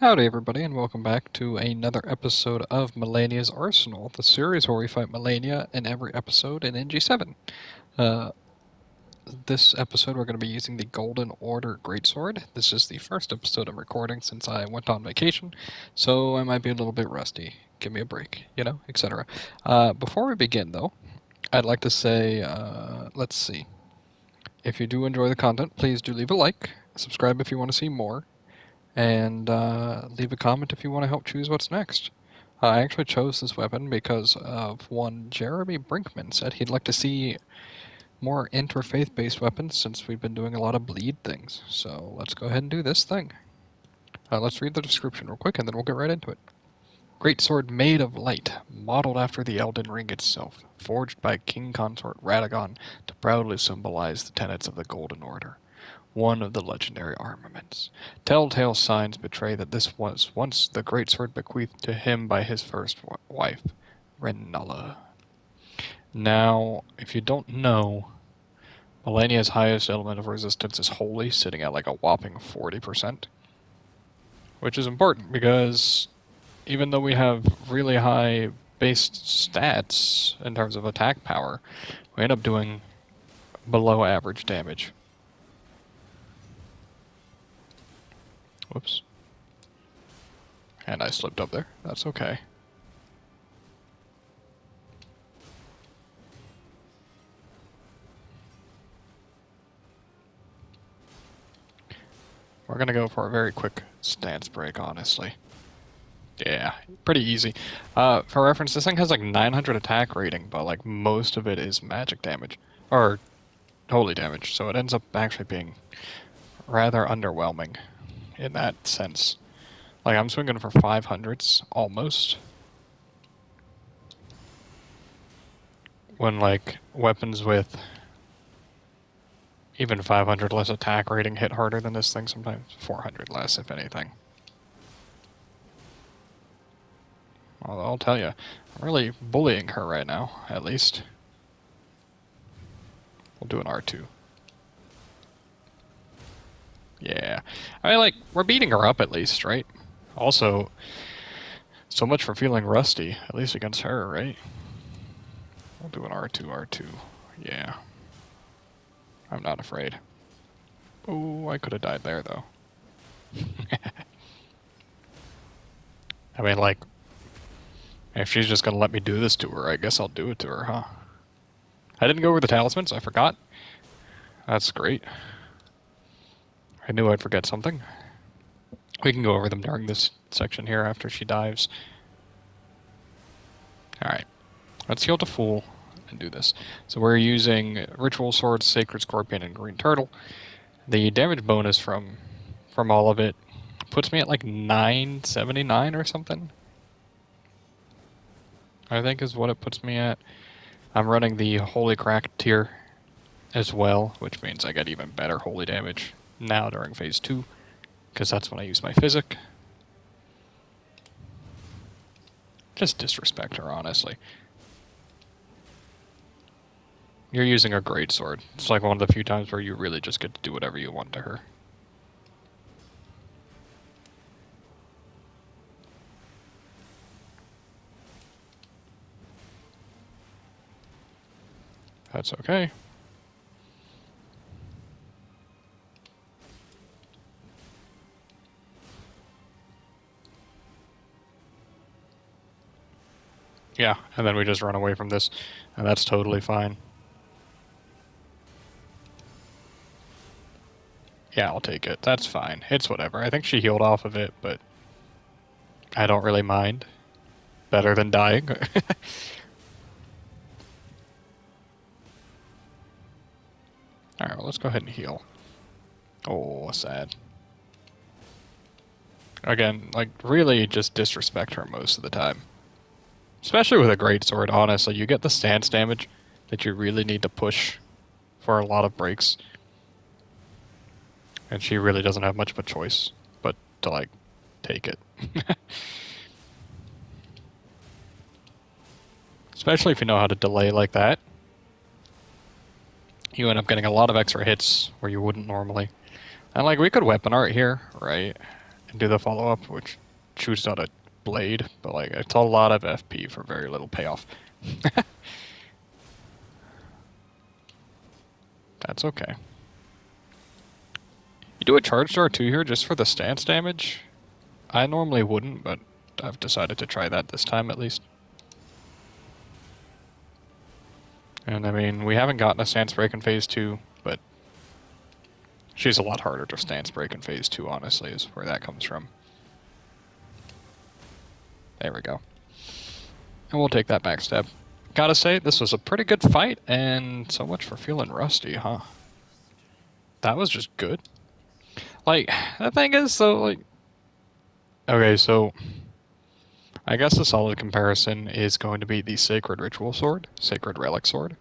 Howdy everybody, and welcome back to another episode of Malenia's Arsenal, the series where we fight Malenia in every episode in NG7. Uh, this episode we're going to be using the Golden Order Greatsword. This is the first episode I'm recording since I went on vacation, so I might be a little bit rusty. Give me a break, etc. Before we begin though, I'd like to say, let's see. If you do enjoy the content, please do leave a like, subscribe if you want to see more, and leave a comment if you want to help choose what's next. I actually chose this weapon because of one Jeremy Brinkman said he'd like to see more interfaith-based weapons since we've been doing a lot of bleed things. So let's go ahead and do this thing. Let's read the description real quick and then we'll get right into it. Great sword made of light, modeled after the Elden Ring itself, forged by King Consort Radagon to proudly symbolize the tenets of the Golden Order, one of the legendary armaments. Telltale signs betray that this was once the great sword bequeathed to him by his first wife, Renala. Now, if you don't know, Malenia's highest element of resistance is holy, sitting at like a whopping 40%, which is important because even though we have really high base stats in terms of attack power, we end up doing below average damage. Whoops. And I slipped up there. That's okay. We're going to go for a very quick stance break, honestly. Yeah, pretty easy. For reference, this thing has like 900 attack rating, but like most of it is magic damage. Or holy damage, so it ends up actually being rather underwhelming in that sense. Like, I'm swinging for 500s, almost. When, like, weapons with even 500 less attack rating hit harder than this thing sometimes. 400 less, if anything. I'll tell you, I'm really bullying her right now, at least. We'll do an R2. Yeah. I mean, like, we're beating her up at least, right? Also, so much for feeling rusty, at least against her, right? We'll do an R2, R2. Yeah. I'm not afraid. Oh, I could have died there, though. I mean, like, if she's just gonna let me do this to her, I guess I'll do it to her, huh? I didn't go over the talismans, I forgot. That's great. I knew I'd forget something. We can go over them during this section here after she dives. Alright, let's heal to full and do this. So we're using Ritual Sword, Sacred Scorpion, and Green Turtle. The damage bonus from all of it puts me at like 979 or something. I think is what it puts me at. I'm running the Holy Crack tier as well, which means I get even better holy damage now during phase 2, because that's when I use my physic. Just disrespect her, honestly. You're using a great sword. It's like one of the few times where you really just get to do whatever you want to her. That's okay. Yeah, and then we just run away from this, and that's totally fine. Yeah, I'll take it. That's fine. It's whatever. I think she healed off of it, but I don't really mind. Better than dying. Alright, well, let's go ahead and heal. Oh, sad. Again, like, really just disrespect her most of the time. Especially with a great sword, honestly. You get the stance damage that you really need to push for a lot of breaks. And she really doesn't have much of a choice but to, like, take it. Especially if you know how to delay like that. You end up getting a lot of extra hits where you wouldn't normally. And, like, we could weapon art here, right? and do the follow-up, which shoots out a blade, but like it's a lot of FP for very little payoff. That's okay. You do a charge jar too here just for the stance damage? I normally wouldn't, but I've decided to try that this time at least. And I mean, we haven't gotten a stance break in phase 2, but she's a lot harder to stance break in phase 2, honestly, is where that comes from. There we go. And we'll take that backstab. Gotta say, this was a pretty good fight, and so much for feeling rusty, huh? That was just good. Like, the thing is, though, like... Okay, so... I guess a solid comparison is going to be the Sacred Ritual Sword, Sacred Relic Sword,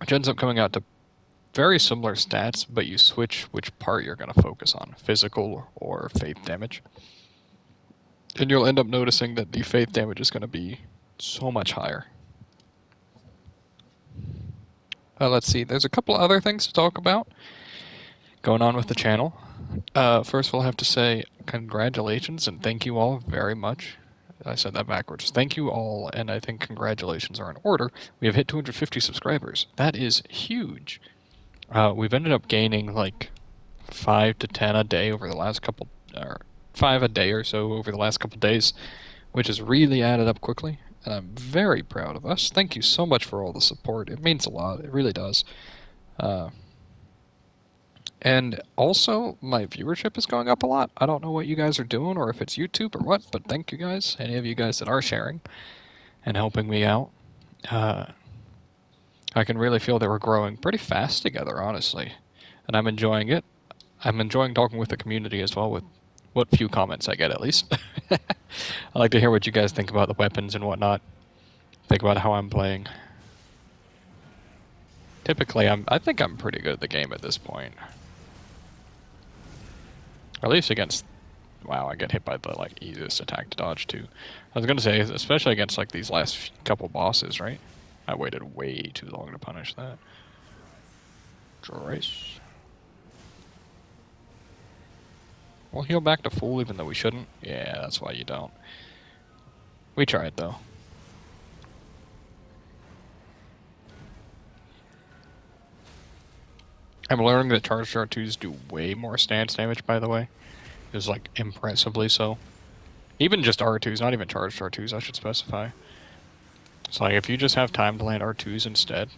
which ends up coming out to very similar stats, but you switch which part you're going to focus on, physical or faith damage. And you'll end up noticing that the faith damage is going to be so much higher. Let's see, there's a couple other things to talk about going on with the channel. First, we'll have to say congratulations and thank you all very much. I said that backwards. Thank you all, and I think congratulations are in order. We have hit 250 subscribers. That is huge. We've ended up gaining like 5 to 10 a day over the last couple, or 5 a day or so over the last couple days, which has really added up quickly, and I'm very proud of us. Thank you so much for all the support. It means a lot. It really does. And also, my viewership is going up a lot. I don't know what you guys are doing or if it's YouTube or what, but thank you guys, any of you guys that are sharing and helping me out. I can really feel that we're growing pretty fast together, honestly, and I'm enjoying it. I'm enjoying talking with the community as well, with what few comments I get, at least. I like to hear what you guys think about the weapons and whatnot. Think about how I'm playing. Typically, I think I'm pretty good at the game at this point. Or at least against... Wow, I get hit by the, like, easiest attack to dodge, too. I was gonna say, especially against, like, these last couple bosses, right? I waited way too long to punish that. Trace. We'll heal back to full even though we shouldn't. Yeah, that's why you don't. We tried, though. I'm learning that charged R2s do way more stance damage, by the way. It's like impressively so. Even just R2s, not even charged R2s, I should specify. It's like if you just have time to land R2s instead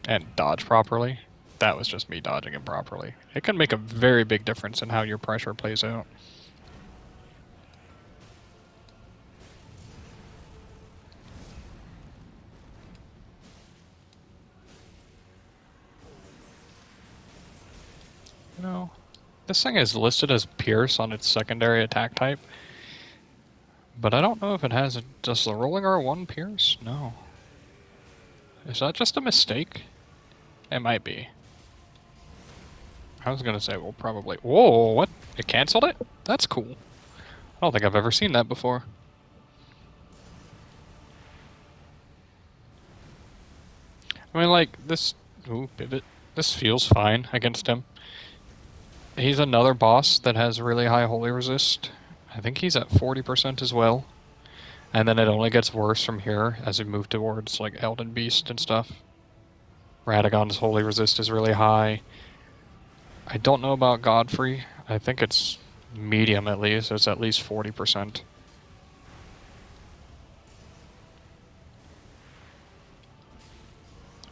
and dodge properly, that was just me dodging it properly. It can make a very big difference in how your pressure plays out. You know, this thing is listed as Pierce on its secondary attack type, but I don't know if it has a... Does the rolling R1 Pierce? No. Is that just a mistake? It might be. I was gonna say, well, probably... Whoa, what? It canceled it? That's cool. I don't think I've ever seen that before. I mean, like, this... Ooh, pivot. This feels fine against him. He's another boss that has really high holy resist. I think he's at 40% as well. And then it only gets worse from here as we move towards, like, Elden Beast and stuff. Radagon's holy resist is really high. I don't know about Godfrey. I think it's medium at least. It's at least 40%.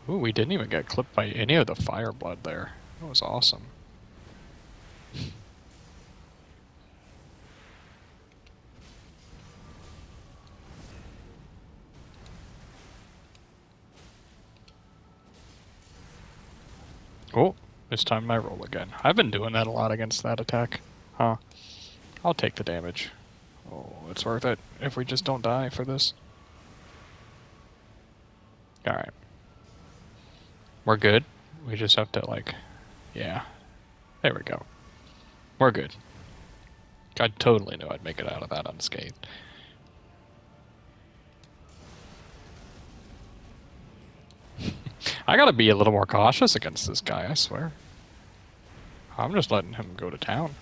Ooh, we didn't even get clipped by any of the fire blood there. That was awesome. Oh, it's time I roll again. I've been doing that a lot against that attack. Huh. I'll take the damage. Oh, it's worth it if we just don't die for this. Alright. We're good. We just have to, like... Yeah. There we go. We're good. I totally knew I'd make it out of that unscathed. I gotta be a little more cautious against this guy, I swear. I'm just letting him go to town.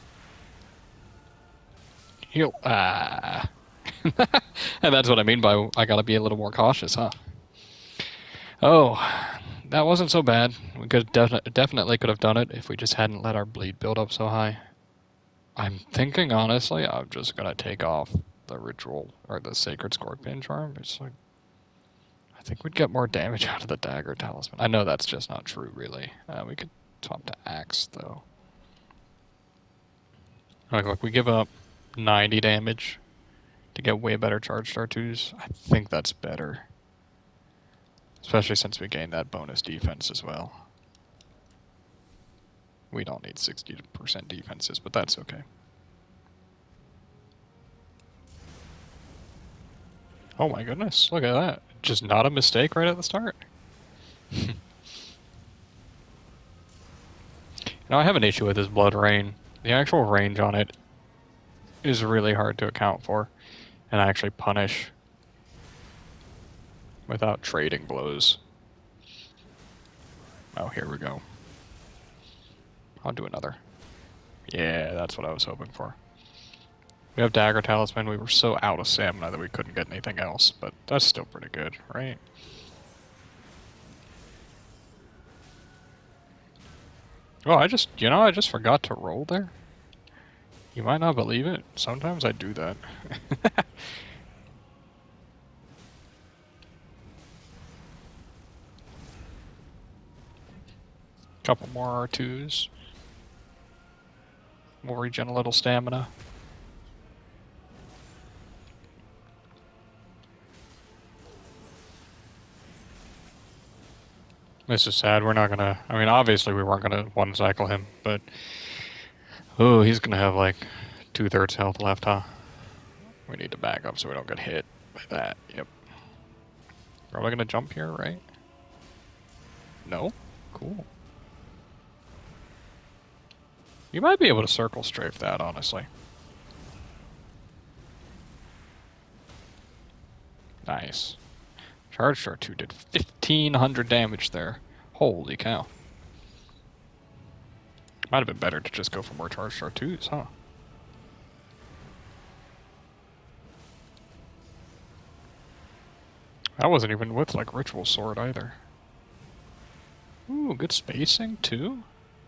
Heal. Ah. And that's what I mean by I gotta be a little more cautious, huh? Oh, that wasn't so bad. We could definitely could have done it if we just hadn't let our bleed build up so high. I'm thinking honestly, I'm just gonna take off the ritual or the sacred scorpion charm. It's like I think we'd get more damage out of the dagger talisman. I know that's just not true, really. We could swap to axe though. Like we give up 90 damage to get way better charged R2s. I think that's better. Especially since we gained that bonus defense as well. We don't need 60% defenses, but that's okay. Oh my goodness, look at that. Just not a mistake right at the start. I have an issue with this Blood Rain. The actual range on it is really hard to account for and actually punish without trading blows. Oh, here we go. I'll do another. Yeah, that's what I was hoping for. We have Dagger Talisman. We were so out of stamina that we couldn't get anything else, but that's still pretty good, right? Oh, I just forgot to roll there. You might not believe it. Sometimes I do that. Couple more R2s. We'll regen a little stamina. This is sad. We're not gonna... I mean, obviously we weren't gonna one-cycle him, but... Oh, he's gonna have like 2/3 health left, huh? We need to back up so we don't get hit by that. Yep. Probably gonna jump here, right? No? Cool. You might be able to circle strafe that, honestly. Nice. Charge Star 2 did 1,500 damage there. Holy cow. Might have been better to just go for more Charge Star 2s, huh? That wasn't even with, like, Ritual Sword either. Ooh, good spacing, too?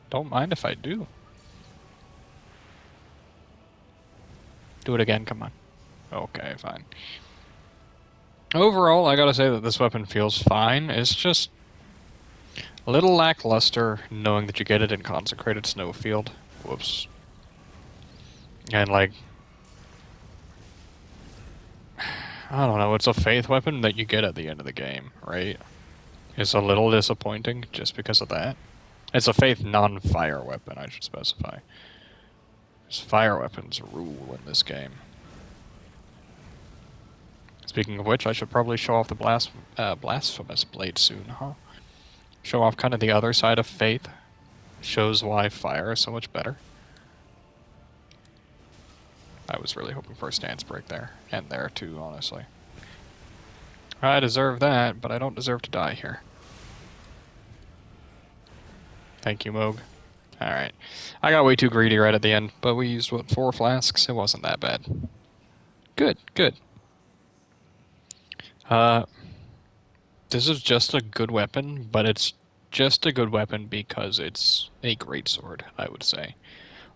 Don't mind if I do. Do it again, come on. Okay, fine. Overall, I gotta say that this weapon feels fine. It's just a little lackluster knowing that you get it in Consecrated Snowfield. Whoops. And, like, I don't know, it's a faith weapon that you get at the end of the game, right? It's a little disappointing just because of that. It's a faith non-fire weapon, I should specify. Because fire weapons rule in this game. Speaking of which, I should probably show off the Blasphemous Blade soon, huh? Show off kind of the other side of faith. Shows why fire is so much better. I was really hoping for a stance break there. And there too, honestly. I deserve that, but I don't deserve to die here. Thank you, Moog. Alright. I got way too greedy right at the end, but we used, what, 4 flasks? It wasn't that bad. Good, good. This is just a good weapon, but it's just a good weapon because it's a greatsword, I would say.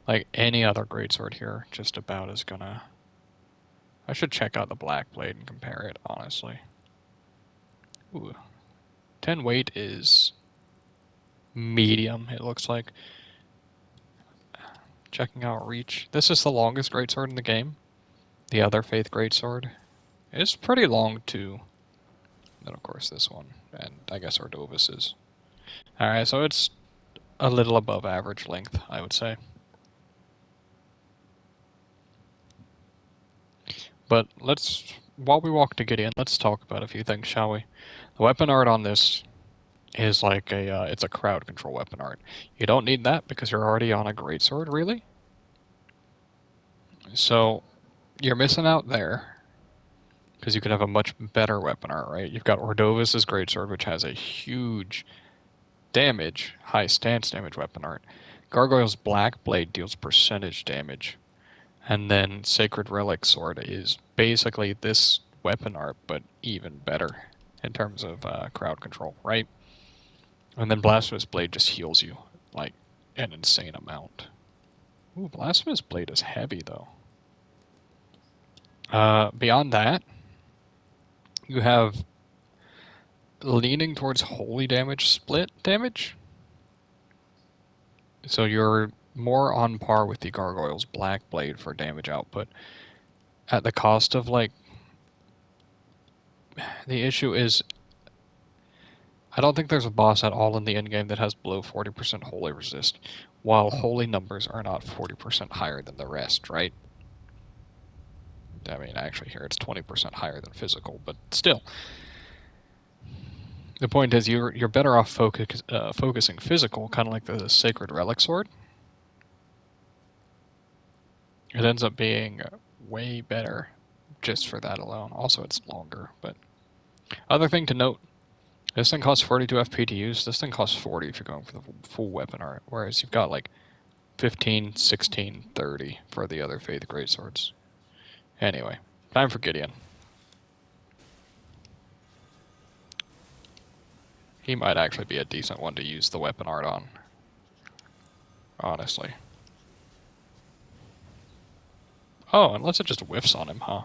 Like any other greatsword here, just about is gonna... I should check out the Black Blade and compare it, honestly. Ooh. 10 weight is medium, it looks like. Checking out reach. This is the longest greatsword in the game. The other Faith greatsword. It's pretty long, too. Then, of course, this one. And I guess Ordovis's. Alright, so it's a little above average length, I would say. But while we walk to Gideon, let's talk about a few things, shall we? The weapon art on this is like it's a crowd control weapon art. You don't need that because you're already on a greatsword, really? So, you're missing out there. Because you could have a much better weapon art, right? You've got Ordovis's greatsword, which has a huge damage, high stance damage weapon art. Gargoyle's Black Blade deals percentage damage. And then Sacred Relic Sword is basically this weapon art, but even better in terms of crowd control, right? And then Blasphemous Blade just heals you, like, an insane amount. Ooh, Blasphemous Blade is heavy, though. Beyond that, you have leaning towards holy damage split damage. So you're more on par with the Gargoyle's Black Blade for damage output. At the cost of, like, the issue is, I don't think there's a boss at all in the endgame that has below 40% holy resist, while holy numbers are not 40% higher than the rest, right? I mean, actually here it's 20% higher than physical, but still. The point is you're better off focusing physical, kind of like the Sacred Relic Sword. It ends up being way better just for that alone. Also, it's longer, but... Other thing to note, this thing costs 42 FP to use. This thing costs 40 if you're going for the full weapon art, whereas you've got like 15, 16, 30 for the other Faith Greatswords. Anyway, time for Gideon. He might actually be a decent one to use the weapon art on. Honestly. Oh, unless it just whiffs on him, huh?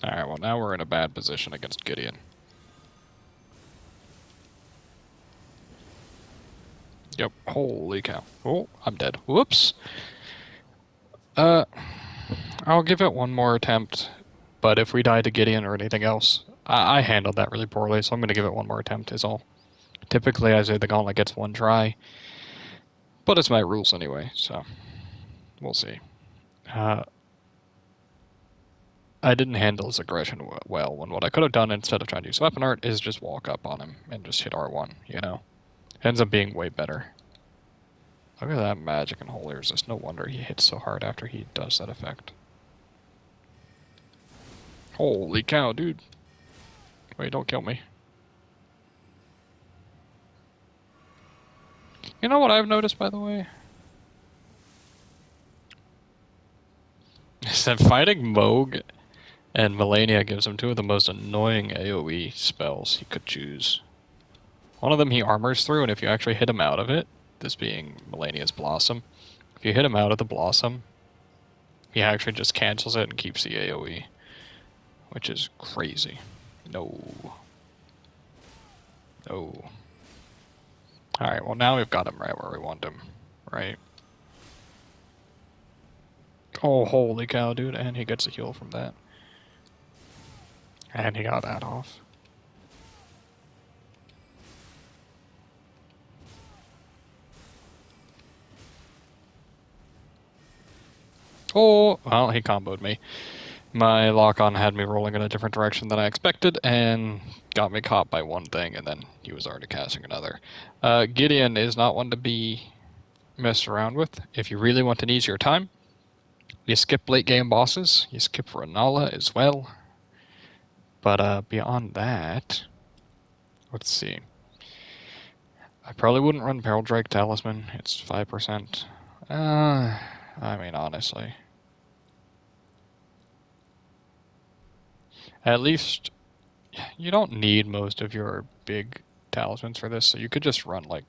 Alright, well now we're in a bad position against Gideon. Yep, holy cow. Oh, I'm dead. Whoops. I'll give it one more attempt, but if we die to Gideon or anything else, I handled that really poorly, so I'm going to give it one more attempt is all. Typically, I say the gauntlet gets one try, but it's my rules anyway, so we'll see. I didn't handle his aggression well, when what I could have done instead of trying to use weapon art is just walk up on him and just hit R1, you know? It ends up being way better. Look at that magic and holy resist. No wonder he hits so hard after he does that effect. Holy cow, dude. Wait, don't kill me. You know what I've noticed, by the way? Is that fighting Moog and Malenia gives him two of the most annoying AoE spells he could choose. One of them he armors through, and if you actually hit him out of it, this being Malenia's Blossom, if you hit him out of the Blossom, he actually just cancels it and keeps the AoE, which is crazy. No. No. Alright, well now we've got him right where we want him, right? Oh, holy cow, dude, and he gets a heal from that. And he got that off. Oh, well, he comboed me. My lock-on had me rolling in a different direction than I expected, and got me caught by one thing, and then he was already casting another. Gideon is not one to be messed around with. If you really want an easier time, you skip late-game bosses. You skip Renala as well. But beyond that, let's see. I probably wouldn't run Peril Drake Talisman. It's 5%. I mean, honestly. At least, you don't need most of your big talismans for this, so you could just run, like,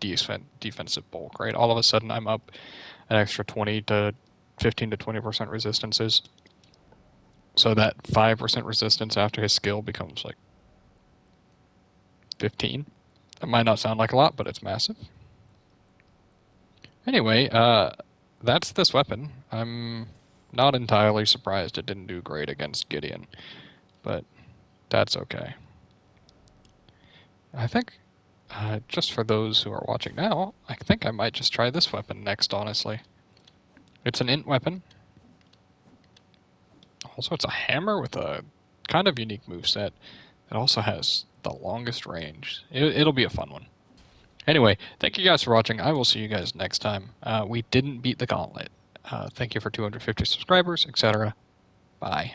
defensive bulk, right? All of a sudden, I'm up an extra 20 to 15 to 20% resistances. So that 5% resistance after his skill becomes, like, 15. That might not sound like a lot, but it's massive. Anyway, that's this weapon. I'm not entirely surprised it didn't do great against Gideon, but that's okay. I think, just for those who are watching now, I think I might just try this weapon next, honestly. It's an int weapon. Also, it's a hammer with a kind of unique moveset. It also has the longest range. It'll be a fun one. Anyway, thank you guys for watching. I will see you guys next time. We didn't beat the gauntlet. Thank you for 250 subscribers, etc. Bye.